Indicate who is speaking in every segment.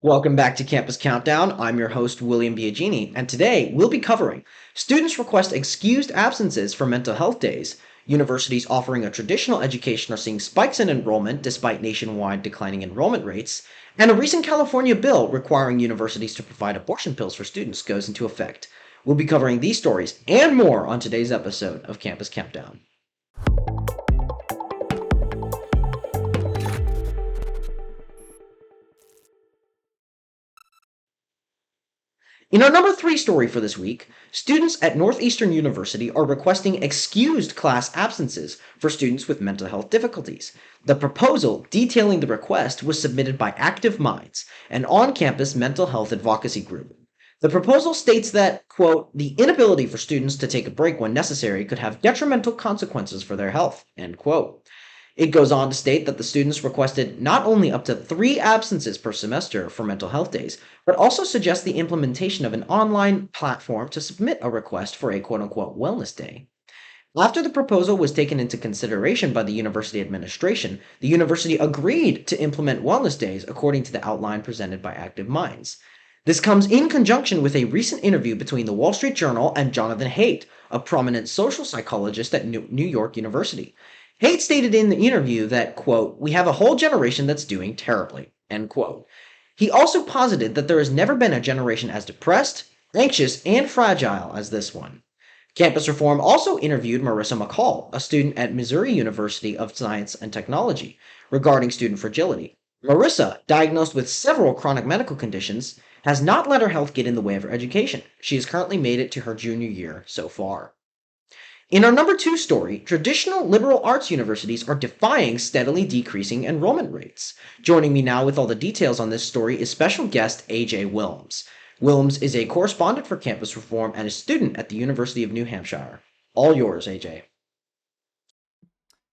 Speaker 1: Welcome back to Campus Countdown. I'm your host, William Biagini, and today we'll be covering students request excused absences for mental health days, universities offering a traditional education are seeing spikes in enrollment despite nationwide declining enrollment rates, and a recent California bill requiring universities to provide abortion pills for students goes into effect. We'll be covering these stories and more on today's episode of Campus Countdown. In our number 3 story for this week, students at Northeastern University are requesting excused class absences for students with mental health difficulties. The proposal detailing the request was submitted by Active Minds, an on-campus mental health advocacy group. The proposal states that, quote, the inability for students to take a break when necessary could have detrimental consequences for their health, end quote. It goes on to state that the students requested not only up to 3 absences per semester for mental health days, but also suggests the implementation of an online platform to submit a request for a quote-unquote wellness day. After the proposal was taken into consideration by the university administration, the university agreed to implement wellness days according to the outline presented by Active Minds. This comes in conjunction with a recent interview between the Wall Street Journal and Jonathan Haidt, a prominent social psychologist at New York University. Haidt stated in the interview that, quote, we have a whole generation that's doing terribly, end quote. He also posited that there has never been a generation as depressed, anxious, and fragile as this one. Campus Reform also interviewed Marissa McCall, a student at Missouri University of Science and Technology, regarding student fragility. Marissa, diagnosed with several chronic medical conditions, has not let her health get in the way of her education. She has currently made it to her junior year so far. In our number 2 story, traditional liberal arts universities are defying steadily decreasing enrollment rates. Joining me now with all the details on this story is special guest AJ Wilms. Wilms is a correspondent for Campus Reform and a student at the University of New Hampshire. All yours, AJ.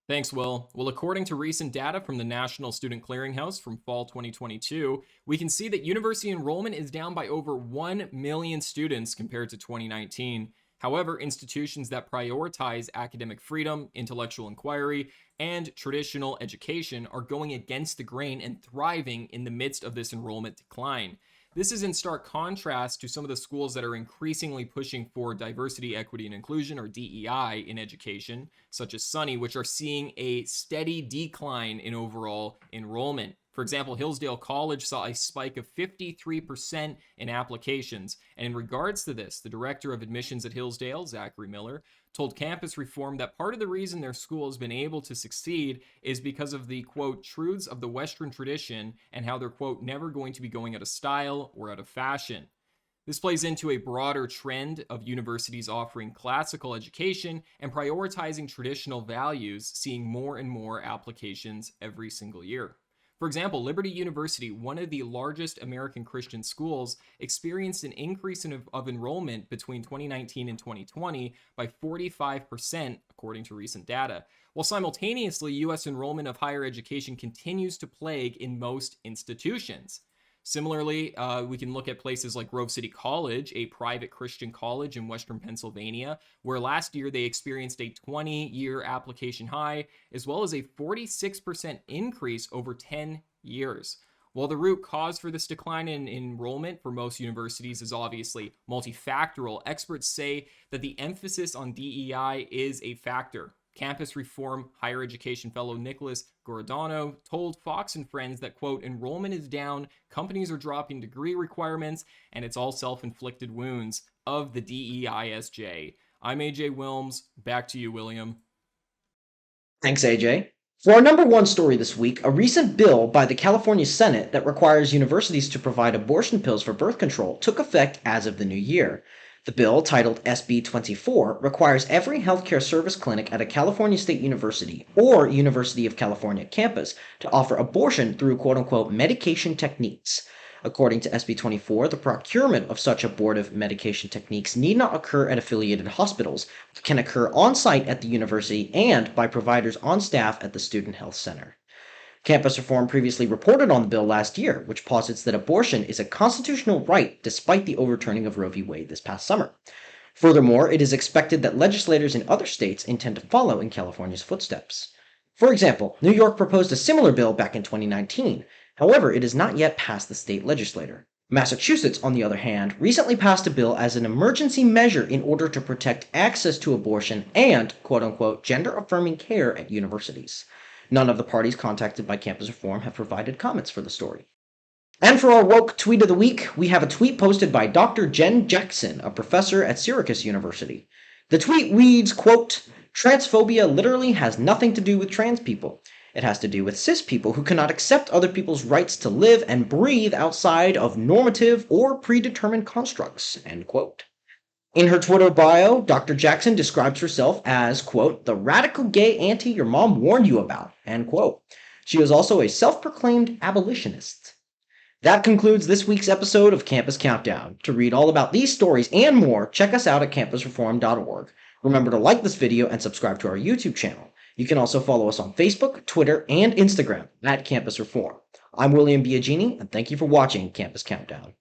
Speaker 2: Thanks, Will. Well, according to recent data from the National Student Clearinghouse from fall 2022, we can see that university enrollment is down by over 1 million students compared to 2019. However, institutions that prioritize academic freedom, intellectual inquiry, and traditional education are going against the grain and thriving in the midst of this enrollment decline. This is in stark contrast to some of the schools that are increasingly pushing for diversity, equity, and inclusion, or DEI, in education, such as SUNY, which are seeing a steady decline in overall enrollment. For example, Hillsdale College saw a spike of 53% in applications. And in regards to this, the director of admissions at Hillsdale, Zachary Miller, told Campus Reform that part of the reason their school has been able to succeed is because of the, quote, truths of the Western tradition and how they're, quote, never going to be going out of style or out of fashion. This plays into a broader trend of universities offering classical education and prioritizing traditional values, seeing more and more applications every single year. For example, Liberty University, one of the largest American Christian schools, experienced an increase of enrollment between 2019 and 2020 by 45%, according to recent data, while simultaneously, U.S. enrollment of higher education continues to plague in most institutions. Similarly, we can look at places like Grove City College, a private Christian college in Western Pennsylvania, where last year they experienced a 20-year application high, as well as a 46% increase over 10 years. While the root cause for this decline in enrollment for most universities is obviously multifactorial, experts say that the emphasis on DEI is a factor. Campus Reform higher education fellow Nicholas Giordano told Fox and Friends that, quote, enrollment is down, companies are dropping degree requirements, and it's all self-inflicted wounds of the DEISJ. I'm AJ Wilms. Back to you, William.
Speaker 1: Thanks, AJ. For our number 1 story this week, a recent bill by the California Senate that requires universities to provide abortion pills for birth control took effect as of the new year. The bill, titled SB 24, requires every healthcare service clinic at a California State University or University of California campus to offer abortion through quote-unquote medication techniques. According to SB 24, the procurement of such abortive medication techniques need not occur at affiliated hospitals, but can occur on-site at the university and by providers on staff at the Student Health Center. Campus Reform previously reported on the bill last year, which posits that abortion is a constitutional right despite the overturning of Roe v. Wade this past summer. Furthermore, it is expected that legislators in other states intend to follow in California's footsteps. For example, New York proposed a similar bill back in 2019. However, it has not yet passed the state legislature. Massachusetts, on the other hand, recently passed a bill as an emergency measure in order to protect access to abortion and, quote-unquote, gender-affirming care at universities. None of the parties contacted by Campus Reform have provided comments for the story. And for our woke tweet of the week, we have a tweet posted by Dr. Jen Jackson, a professor at Syracuse University. The tweet reads, quote, "Transphobia literally has nothing to do with trans people. It has to do with cis people who cannot accept other people's rights to live and breathe outside of normative or predetermined constructs," end quote. In her Twitter bio, Dr. Jackson describes herself as, quote, "the radical gay auntie your mom warned you about," end quote. She is also a self-proclaimed abolitionist. That concludes this week's episode of Campus Countdown. To read all about these stories and more, check us out at campusreform.org. Remember to like this video and subscribe to our YouTube channel. You can also follow us on Facebook, Twitter, and Instagram at Campus Reform. I'm William Biagini, and thank you for watching Campus Countdown.